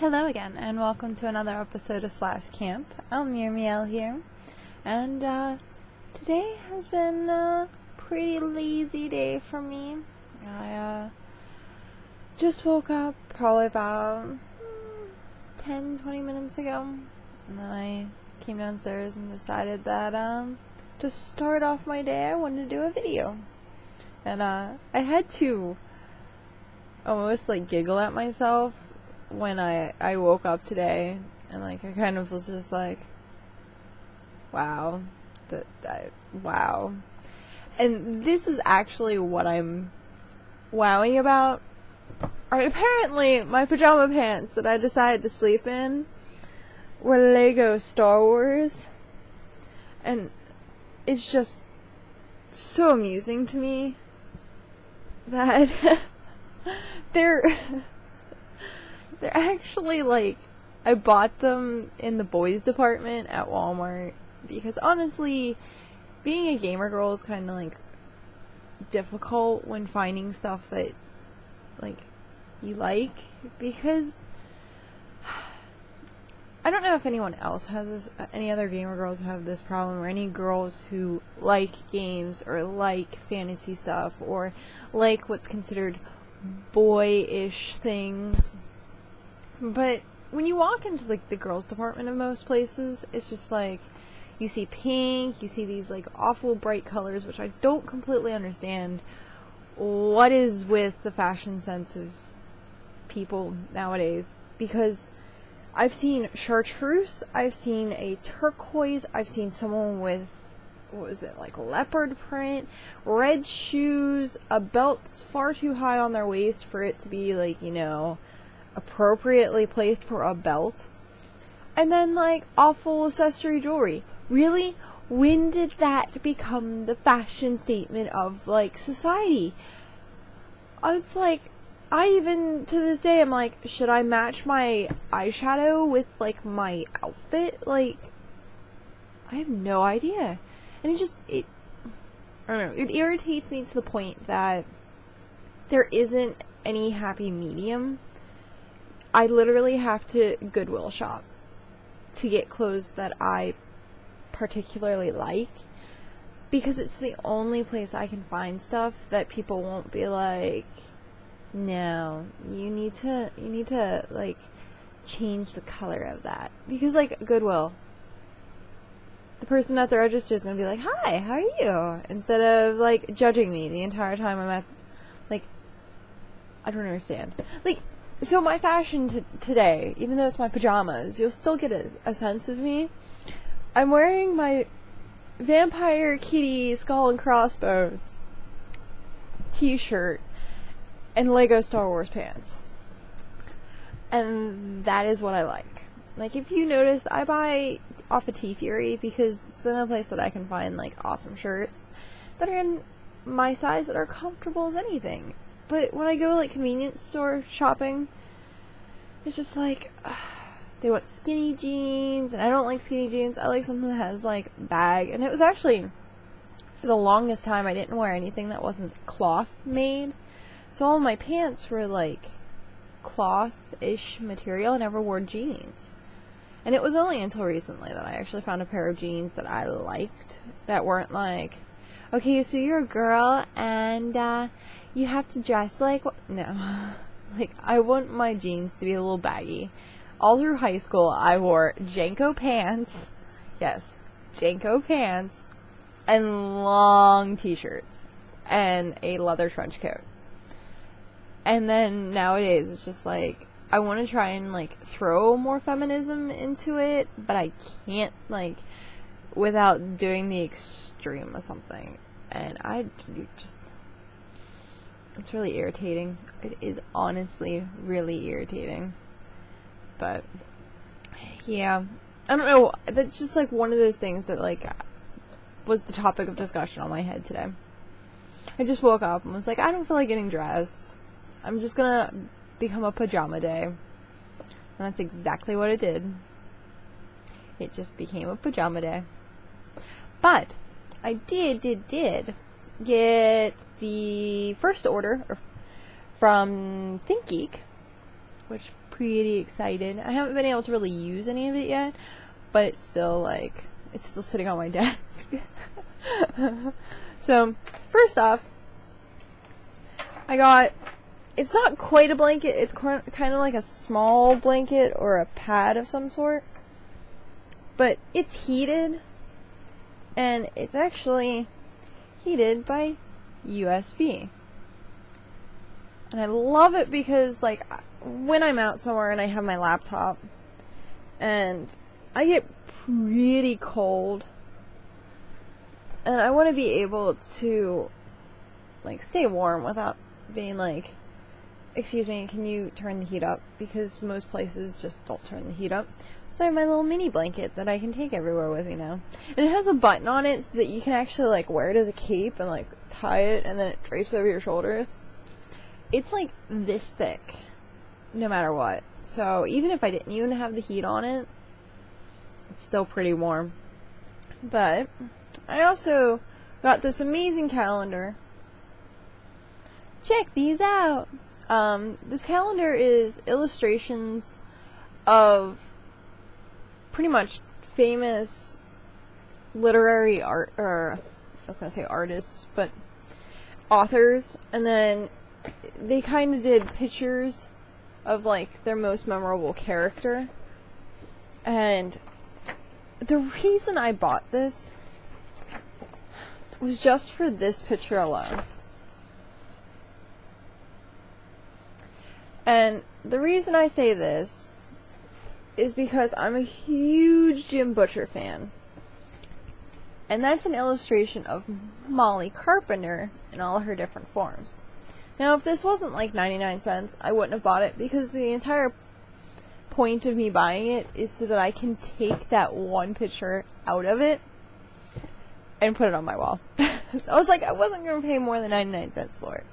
Hello again, and welcome to another episode of Slash Camp. I'm Miriam here, and today has been a pretty lazy day for me. I just woke up probably about 10-20 minutes ago, and then I came downstairs and decided that to start off my day I wanted to do a video. And I had to almost giggle at myself when I woke up today, and I kind of was just like, wow, wow. And this is actually what I'm wowing about. Apparently, my pajama pants that I decided to sleep in were Lego Star Wars, and it's just so amusing to me that they're actually, I bought them in the boys department at Walmart, because honestly, being a gamer girl is kind of, difficult when finding stuff that, you like, because I don't know if anyone else has this, any other gamer girls have this problem, or any girls who like games, or like fantasy stuff, or like what's considered boyish things. But when you walk into the girls department of most places, it's just you see pink, you see these awful bright colors, which I don't completely understand what is with the fashion sense of people nowadays, because I've seen chartreuse, I've seen a turquoise, I've seen someone with, what was it, leopard print, red shoes, a belt that's far too high on their waist for it to be appropriately placed for a belt, and then awful accessory jewelry. Really? When did that become the fashion statement of society? It's I even to this day I'm should I match my eyeshadow with my outfit? I have no idea. And I don't know, it irritates me to the point that there isn't any happy medium. I literally have to Goodwill shop to get clothes that I particularly like, because it's the only place I can find stuff that people won't be no, you need to change the color of that. Because Goodwill, the person at the register is gonna be hi, how are you? Instead of judging me the entire time I'm at, I don't understand. So my fashion today, even though it's my pajamas, you'll still get a sense of me. I'm wearing my Vampire Kitty Skull and Crossbones t-shirt and Lego Star Wars pants. And that is what I like. If you notice, I buy off of T-Fury because it's the only place that I can find awesome shirts that are in my size that are comfortable as anything. But when I go convenience store shopping, it's just they want skinny jeans, and I don't like skinny jeans. I like something that has bag. And it was actually, for the longest time, I didn't wear anything that wasn't cloth made. So all my pants were cloth-ish material. I never wore jeans. And it was only until recently that I actually found a pair of jeans that I liked, that weren't okay, so you're a girl and you have to dress no. I want my jeans to be a little baggy. All through high school, I wore Janko pants. Yes, Janko pants. And long t-shirts. And a leather trench coat. And then nowadays, it's just I want to try and throw more feminism into it, but I can't without doing the extreme of something. And it's really irritating. It is honestly really irritating. But yeah, I don't know, that's just one of those things that was the topic of discussion on my head today. I just woke up and was I don't feel like getting dressed. I'm just gonna become a pajama day. And that's exactly what it did. It just became a pajama day. But I did get the first order from ThinkGeek, which pretty excited. I haven't been able to really use any of it yet, but it's still like, it's still sitting on my desk. So, first off, I got, it's not quite a blanket, it's kind of like a small blanket or a pad of some sort, but it's heated, and it's actually heated by USB. And I love it because, like, when I'm out somewhere and I have my laptop and I get pretty cold and I want to be able to, like, stay warm without being like, excuse me, can you turn the heat up? Because most places just don't turn the heat up. So I have my little mini blanket that I can take everywhere with me now. And it has a button on it so that you can actually, like, wear it as a cape and, like, tie it and then it drapes over your shoulders. It's like this thick, no matter what. So even if I didn't even have the heat on it, it's still pretty warm. But I also got this amazing calendar. Check these out. This calendar is illustrations of pretty much famous literary art, or I was gonna say artists, but authors, and then they kind of did pictures of, like, their most memorable character. And the reason I bought this was just for this picture alone. And the reason I say this is because I'm a huge Jim Butcher fan. And that's an illustration of Molly Carpenter in all her different forms. Now, if this wasn't like 99 cents, I wouldn't have bought it, because the entire point of me buying it is so that I can take that one picture out of it and put it on my wall. So I was like, I wasn't going to pay more than 99 cents for it.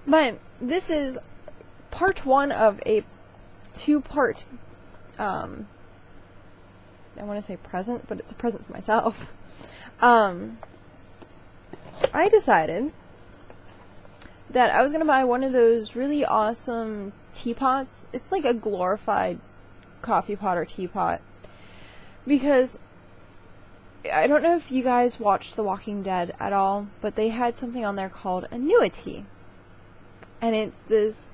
But this is part one of a two-part, I want to say present, but it's a present to myself. I decided that I was going to buy one of those really awesome teapots. It's like a glorified coffee pot or teapot. Because I don't know if you guys watched The Walking Dead at all, but they had something on there called Annuity. And it's this,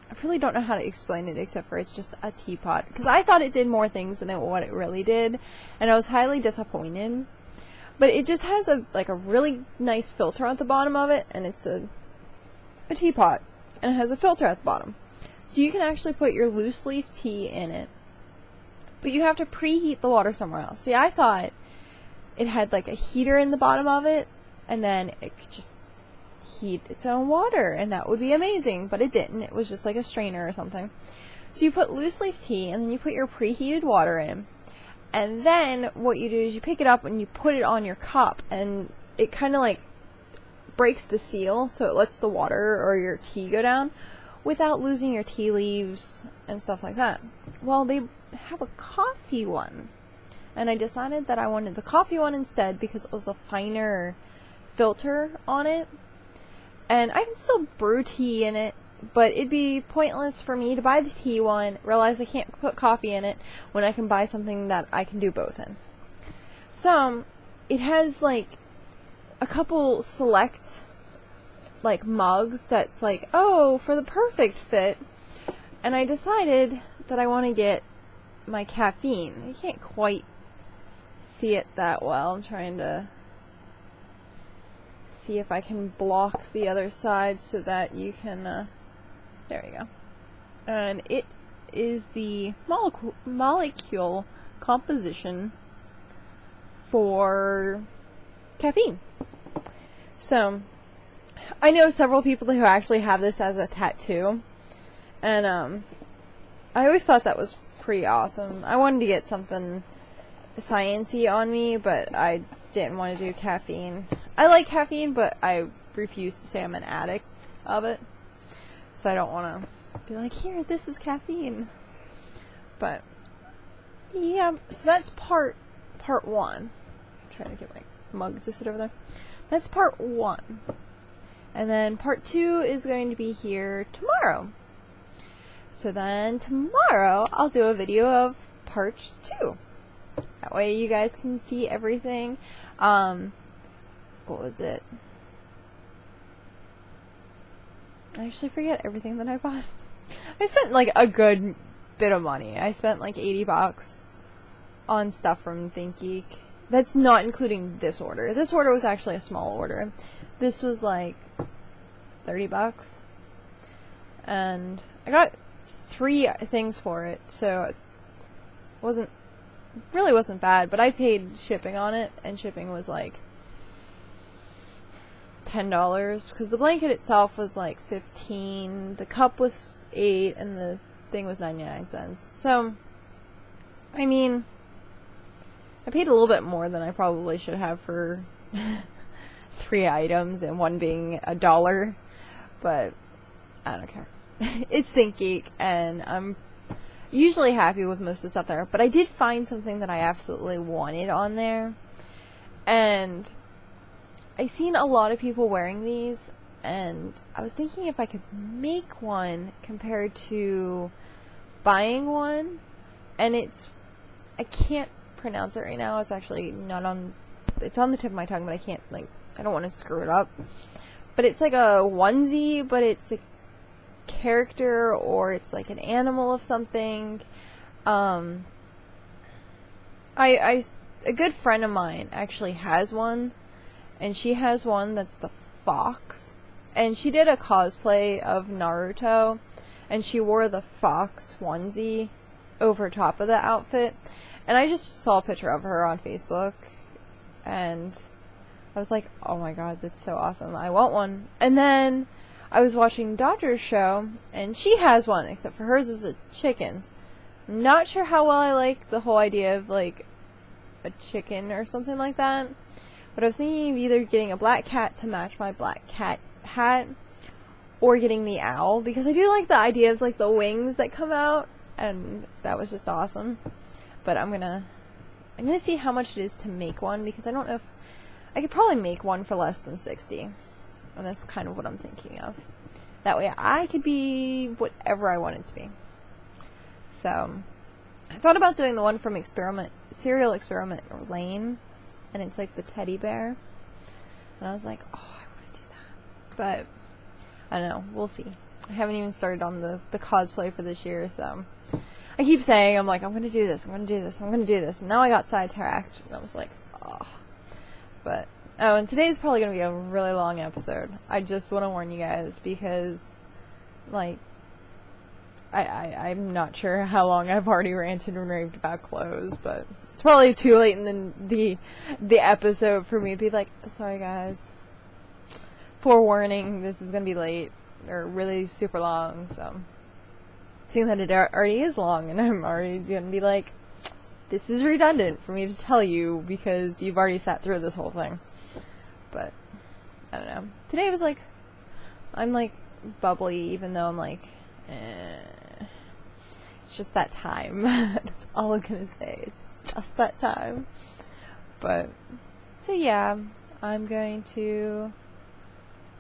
I really don't know how to explain it except for it's just a teapot. Because I thought it did more things than what it really did. And I was highly disappointed. But it just has a really nice filter at the bottom of it, and it's a teapot, and it has a filter at the bottom. So you can actually put your loose leaf tea in it, but you have to preheat the water somewhere else. See, I thought it had like a heater in the bottom of it, and then it could just heat its own water, and that would be amazing, but it didn't. It was just like a strainer or something. So you put loose leaf tea, and then you put your preheated water in. And then what you do is you pick it up and you put it on your cup, and it kind of like breaks the seal, so it lets the water or your tea go down without losing your tea leaves and stuff like that. Well, they have a coffee one, and I decided that I wanted the coffee one instead because it was a finer filter on it, and I can still brew tea in it. But it'd be pointless for me to buy the tea one, realize I can't put coffee in it, when I can buy something that I can do both in. So, it has, like, a couple select, like, mugs that's like, oh, for the perfect fit. And I decided that I want to get my caffeine. I can't quite see it that well. I'm trying to see if I can block the other side so that you can, there we go. And it is the molecule composition for caffeine. So, I know several people who actually have this as a tattoo. And, I always thought that was pretty awesome. I wanted to get something science-y on me, but I didn't want to do caffeine. I like caffeine, but I refuse to say I'm an addict of it. So I don't want to be like, here, this is caffeine. But, yeah, so that's part one. I'm trying to get my mug to sit over there. That's part one. And then part 2 is going to be here tomorrow. So then tomorrow I'll do a video of part 2. That way you guys can see everything. What was it? I actually forget everything that I bought. I spent like a good bit of money. I spent like $80 on stuff from ThinkGeek. That's not including this order. This order was actually a small order. This was like $30. And I got 3 things for it, so it really wasn't bad, but I paid shipping on it, and shipping was like $10 because the blanket itself was like $15, the cup was $8, and the thing was 99 cents. So I mean, I paid a little bit more than I probably should have for 3 items, and one being $1, but I don't care. It's ThinkGeek, and I'm usually happy with most of the stuff there, but I did find something that I absolutely wanted on there, and I seen a lot of people wearing these, and I was thinking if I could make one compared to buying one, and I can't pronounce it right now. It's actually it's on the tip of my tongue, but I can't, like, I don't want to screw it up. But it's like a onesie, but it's a character, or it's like an animal of something. A good friend of mine actually has one, and she has one that's the fox, and she did a cosplay of Naruto, and she wore the fox onesie over top of the outfit, and I just saw a picture of her on Facebook, and I was like, oh my god, that's so awesome, I want one. And then I was watching Dodger's show, and she has one, except for hers is a chicken. I'm not sure how well I like the whole idea of, like, a chicken or something like that, but I was thinking of either getting a black cat to match my black cat hat, or getting the owl, because I do like the idea of, like, the wings that come out, and that was just awesome. But I'm gonna see how much it is to make one, because I don't know if I could probably make one for less than $60. And that's kind of what I'm thinking of. That way I could be whatever I wanted to be. So I thought about doing the one from Serial Experiment Lane, and it's like the teddy bear. And I was like, oh, I want to do that. But I don't know, we'll see. I haven't even started on the cosplay for this year, so I keep saying, I'm like, I'm gonna do this, I'm gonna do this, I'm gonna do this, and now I got sidetracked, and I was like, oh. But and today's probably going to be a really long episode. I just want to warn you guys, because, like, I'm not sure how long I've already ranted and raved about clothes, but it's probably too late in the episode for me to be like, sorry guys, forewarning, this is going to be late, or really super long, so, seeing that it already is long, and I'm already going to be like, this is redundant for me to tell you, because you've already sat through this whole thing. But I don't know. Today was like, I'm like bubbly, even though I'm like, it's just that time. That's all I'm gonna say. It's just that time. But so yeah, I'm going to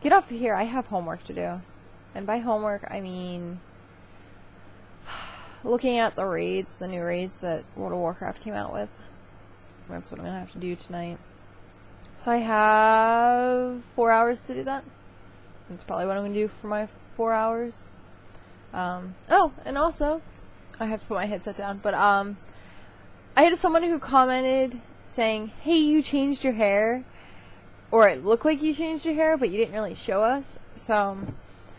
get off of here. I have homework to do, and by homework I mean looking at the raids, the new raids that World of Warcraft came out with. That's what I'm gonna have to do tonight. So I have 4 hours to do that. That's probably what I'm gonna do for my 4 hours. Oh, and also, I have to put my headset down, but I had someone who commented saying, hey, you changed your hair, or it looked like you changed your hair, but you didn't really show us. So I'm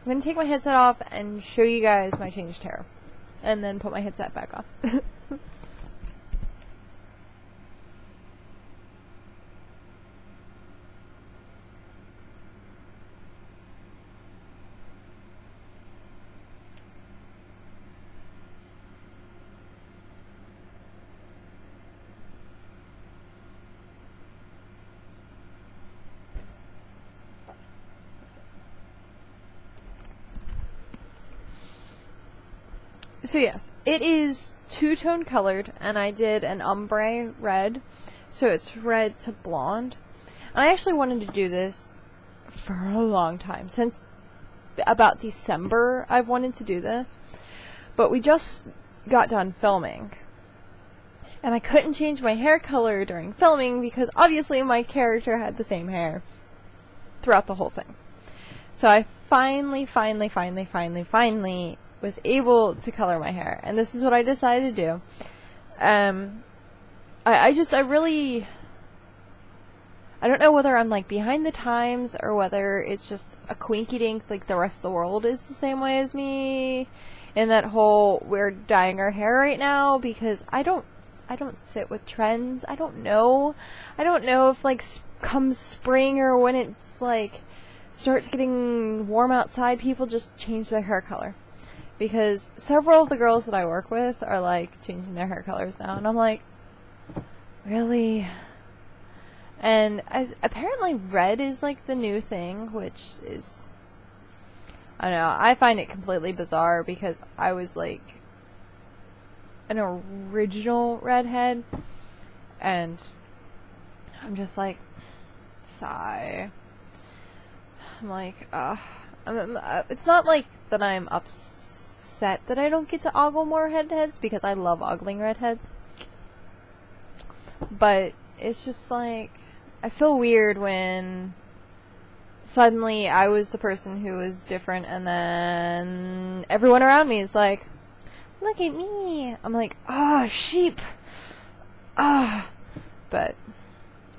gonna take my headset off and show you guys my changed hair, and then put my headset back on. So yes, it is two-tone colored, and I did an ombre red, so it's red to blonde. And I actually wanted to do this for a long time. Since about December, I've wanted to do this. But we just got done filming. And I couldn't change my hair color during filming because obviously my character had the same hair throughout the whole thing. So I finally was able to color my hair. And this is what I decided to do. I don't know whether I'm like behind the times or whether it's just a quinky dink, like the rest of the world is the same way as me in that whole we're dyeing our hair right now, because I don't sit with trends. I don't know if like comes spring or when it's like starts getting warm outside, people just change their hair color, because several of the girls that I work with are like changing their hair colors now, and I'm like, really? And apparently red is like the new thing, which is, I don't know, I find it completely bizarre because I was like an original redhead, and I'm just like, sigh. I'm like, it's not like that I'm upset that I don't get to ogle more redheads, because I love ogling redheads, but it's just like, I feel weird when suddenly I was the person who was different, and then everyone around me is like, look at me. I'm like, oh, sheep. Ah. But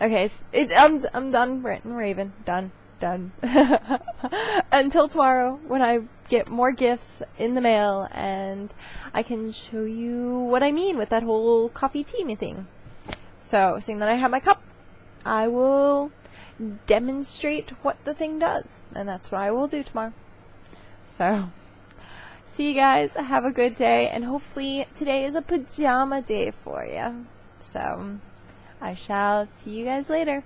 okay, I'm done ranting Raven. Done. Until tomorrow, when I get more gifts in the mail and I can show you what I mean with that whole coffee tea thing. So, seeing that I have my cup, I will demonstrate what the thing does, and that's what I will do tomorrow. So, see you guys, have a good day, and hopefully today is a pajama day for you. So, I shall see you guys later.